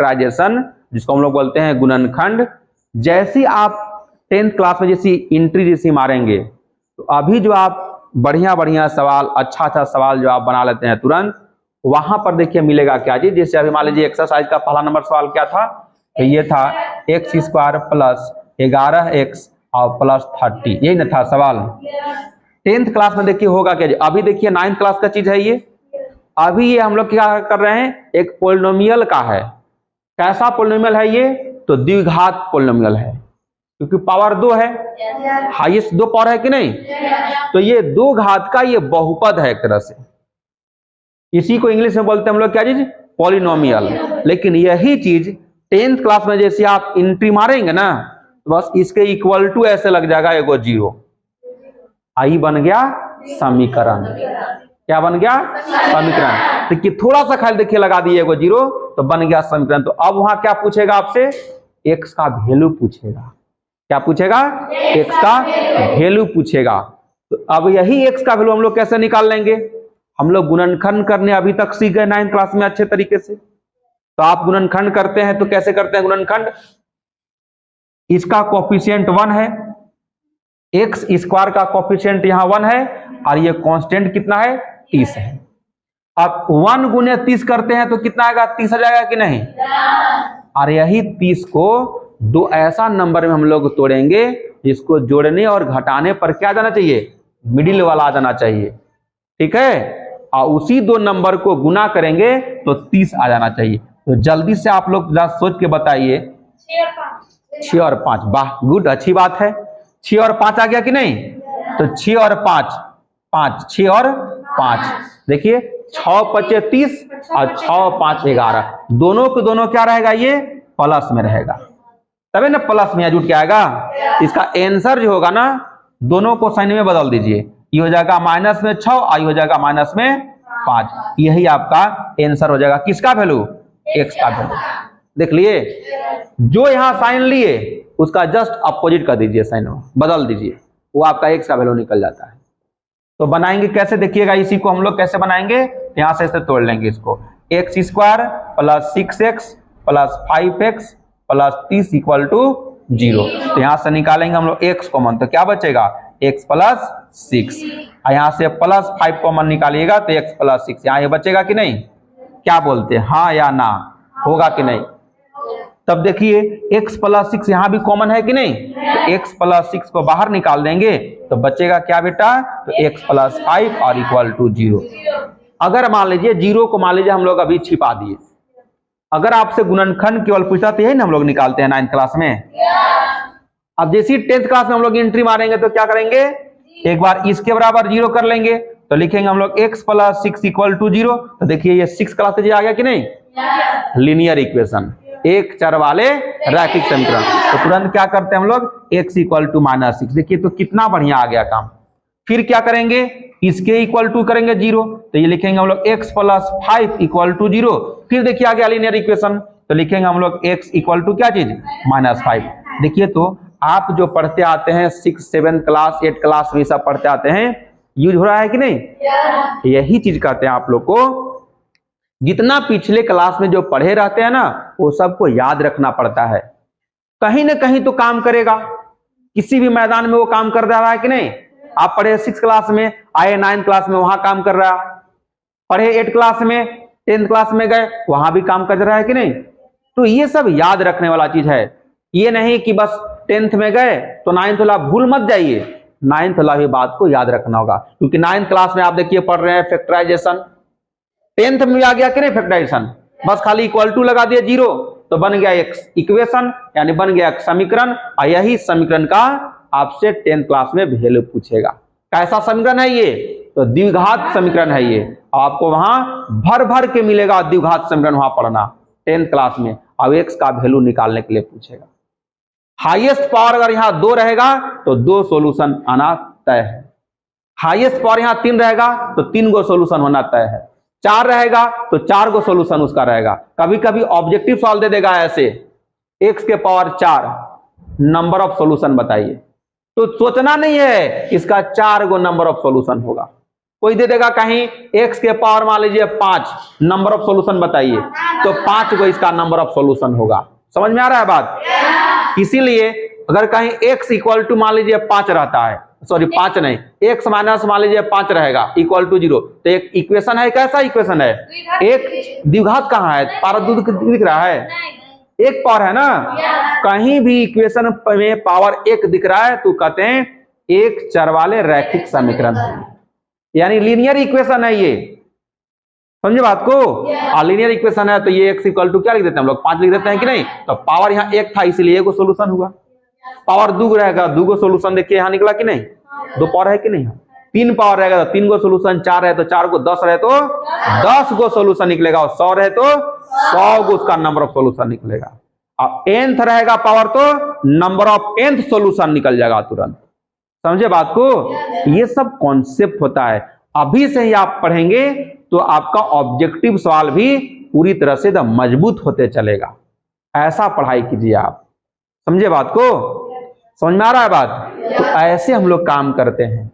Factorisation, जिसको हम लोग बोलते हैं गुणनखंड, जैसी आप 10th क्लास में जैसी एंट्री जैसी मारेंगे तो अभी जो आप बढ़िया बढ़िया सवाल, अच्छा सवाल जो आप बना लेते हैं तुरंत, वहां पर देखिए मिलेगा क्या जी। जैसे अभी मान लीजिए एक्सरसाइज का पहला नंबर सवाल क्या था, तो ये था x स्क्वायर प्लस 11x और प्लस 30, यही ना था सवाल। 10th क्लास में देखिए होगा क्या जी। अभी देखिए 9th क्लास का चीज है ये। अभी ये हम लोग क्या कर रहे हैं, एक पोलिनोमियल का है। कैसा पोलिनोमियल है ये, तो द्विघात पोलिनोमियल है, क्योंकि पावर 2 है, हाईएस्ट 2 पावर है कि नहीं, तो ये 2 घात का ये बहुपद है एक तरह से। इसी को इंग्लिश में बोलते हैं हम लोग क्या चीज, पॉलिनोमियल। लेकिन यही चीज 10th क्लास में जैसे आप एंट्री मारेंगे ना, तो बस इसके इक्वल टू ऐसे लग जाएगा एगो 0, आई बन गया समीकरण। क्या बन गया, समीकरण। देखिए थोड़ा सा खाली देखिए लगा दिए एगो 0 तो बन गया समीकरण। तो अब वहां क्या पूछेगा आपसे, x का वैल्यू पूछेगा। क्या पूछेगा, x का वैल्यू पूछेगा। तो अब यही x का वैल्यू हम लोग कैसे निकाल लेंगे, हम लोग गुणनखंड करने अभी तक सीख गए 9th क्लास में अच्छे तरीके से। तो आप गुणनखंड करते हैं तो कैसे करते हैं गुणनखंड, इसका कोफिशिएंट 1 है, एक्स स्क्वायर का कोफिशिएंट यहाँ 1 है, और ये कांस्टेंट कितना है, 30 है। अब 1 गुने 30 करते हैं तो कितना आएगा, 30 आ जाएगा कि नहीं। और यही 30 को दो ऐसा नंबर में हम लोग तोड़ेंगे जिसको जोड़ने और घटाने पर क्या जाना चाहिए, मिडिल वाला आ जाना चाहिए, ठीक है। और उसी 2 नंबर को गुना करेंगे तो 30 आ जाना चाहिए। तो जल्दी से आप लोग जरा सोच के बताइए, 6 और 5, वाह गुड, अच्छी बात है। 6 और 5 आ गया कि नहीं, तो 6 और 5, 5, 6 और 5, देखिए 6 5 30 और 6 5 11, दोनों के दोनों क्या रहेगा, ये प्लस में रहेगा, तभी ना प्लस में जुट के आएगा। इसका आंसर जो होगा ना, दोनों को साइन में बदल दीजिए, ये हो जाएगा माइनस में 6 और ये हो जाएगा माइनस में 5, यही आपका आंसर हो जाएगा। किसका वैल्यू, x का वैल्यू। देख लिए, जो यहां साइन लिए उसका जस्ट अपोजिट कर दीजिए, साइन बदल दीजिए, वो आपका x का वैल्यू निकल जाता है। तो बनाएंगे कैसे देखिएगा, इसी को हम लोग कैसे बनाएंगे, यहां से तोड़ लेंगे इसको, x square plus 6x plus 5x plus 30 equal to 0। तो यहां से निकालेंगे हम लोग x कॉमन, तो क्या बचेगा, x प्लस 6, और यहां से प्लस 5 कॉमन निकालिएगा तो x प्लस 6, यहां ये बचेगा कि नहीं, क्या बोलते हैं, हाँ या ना, होगा कि नहीं। तब देखिए x प्लस 6 यहां भी कॉमन है कि नहीं, तो x प्लस 6 को बाहर निकाल देंगे तो बचेगा क्या बेटा, तो x प्लस 5 और इक्वल टू 0। अगर मान लीजिए 0 को मान लीजिए हम लोग अभी छिपा दिए, अगर आपसे गुणनखंड केवल पूछता तो यही ना हम लोग निकालते हैं 9th क्लास में। अब जैसे 10th क्लास में हम लोग एंट्री मारेंगे तो क्या करेंगे, एक बार इसके बराबर 0 कर लेंगे, तो लिखेंगे हम लोग x प्लस 6 इक्वल टू 0। तो देखिए ये 6 क्लास आ गया कि नहीं, लीनियर इक्वेशन, एक चर वाले रैखिक समीकरण। तो तुरंत क्या करते हैं हम लोग, x इक्वल टू माइनस 6, देखिए तो कितना बढ़िया आ गया काम। फिर क्या करेंगे, इसके इक्वल टू करेंगे 0, तो ये लिखेंगे हम लोग x प्लस 5 इक्वल टू 0। फिर देखिए आ गया लीनियर इक्वेशन, तो लिखेंगे हम लोग x इक्वल टू क्या चीज, माइनस 5। देखिए तो आप जो पढ़ते आते हैं 6 7 क्लास 8 क्लास में सब पढ़ते आते हैं, यूज हो रहा है कि नहीं। यही चीज कहते हैं आप लोग को, जितना पिछले क्लास में जो पढ़े रहते हैं ना वो सबको याद रखना पड़ता है, कहीं ना कहीं तो काम करेगा, किसी भी मैदान में वो काम कर रहा है कि नहीं। आप पढ़े 6 क्लास में, आए 9th क्लास में वहां काम कर रहा है, पढ़े 8 क्लास में 10th क्लास में गए वहां भी काम कर रहा है कि नहीं। तो ये सब याद रखने वाला चीज है, ये नहीं कि बस 10th में गए तो 9th वाला भूल मत जाइए, 9th वाला भी बात को याद रखना होगा। क्योंकि 9th क्लास में आप देखिए पढ़ रहे हैं फैक्टराइजेशन, 10th में आ गया कि नहीं फैक्टराइजेशन, बस खाली इक्वल टू लगा दिया 0 तो बन गया एक इक्वेशन, यानी बन गया एक समीकरण। और यही समीकरण का आपसे 10th क्लास में वैल्यू पूछेगा। कैसा समीकरण है ये, तो द्विघात समीकरण है ये, आपको वहां भर भर के मिलेगा द्विघात समीकरण, वहां पढ़ना 10th क्लास में। अब x का वैल्यू निकालने के लिए पूछेगा। हाईएस्ट पावर अगर यहाँ 2 रहेगा तो 2 सॉल्यूशन आना तय है, हाईएस्ट पावर यहाँ 3 रहेगा तो 3 गो सॉल्यूशन होना तय है, 4 रहेगा तो 4 गो सॉल्यूशन उसका रहेगा। कभी कभी ऑब्जेक्टिव सवाल दे देगा ऐसे, x के पावर 4 नंबर ऑफ सॉल्यूशन बताइए, तो सोचना नहीं है, इसका 4 गो नंबर ऑफ सॉल्यूशन होगा। कोई दे देगा कहीं x के पावर मान लीजिए 5, नंबर ऑफ सॉल्यूशन बताइए, तो 5 को इसका नंबर ऑफ सॉल्यूशन होगा। समझ में आ रहा है बात? इसीलिए अगर कहीं x इक्वल टू मान लीजिए 5 रहता है, सॉरी 5 नहीं, x माइनस मान लीजिए 5 रहेगा इक्वल टू 0, तो एक इक्वेशन है, कैसा इक्वेशन है? एक द्विघात कहाँ है? पावर दूध दिख रहा है, एक पावर है ना, कहीं भी इक्वेशन में पावर 1 दिख रहा है तो कहते हैं एक चर वाले रैखिक समीकरण है, यानी लीनियर इक्वेशन है ये। समझे बात को? लीनियर इक्वेशन है तो ये x इक्वल टू क्या लिख देते हैं हम लोग? 5 लिख देते हैं कि नहीं? तो पावर यहाँ 1 था इसलिए एगो सोल्यूशन हुआ। पावर 2 रहेगा, 2 गो सोल्यूशन देखिए यहाँ निकला कि नहीं? 2 पावर है कि नहीं? 3 पावर रहेगा तो 3 गो सोल्यूशन, 4 है तो 4 को, 10 रहे तो 10 गो सोल्यूशन निकलेगा, और 100 रहे तो 100 गो उसका नंबर ऑफ सोल्यूशन निकलेगा। और nth रहेगा पावर तो नंबर ऑफ nth सोल्यूशन निकल जाएगा तुरंत। समझे बात को? ये सब कॉन्सेप्ट होता है, अभी से ही आप पढ़ेंगे तो आपका ऑब्जेक्टिव सवाल भी पूरी तरह से मजबूत होते चलेगा। ऐसा पढ़ाई कीजिए आप। समझे बात को? समझ में आ रहा है बात? तो ऐसे हम लोग काम करते हैं।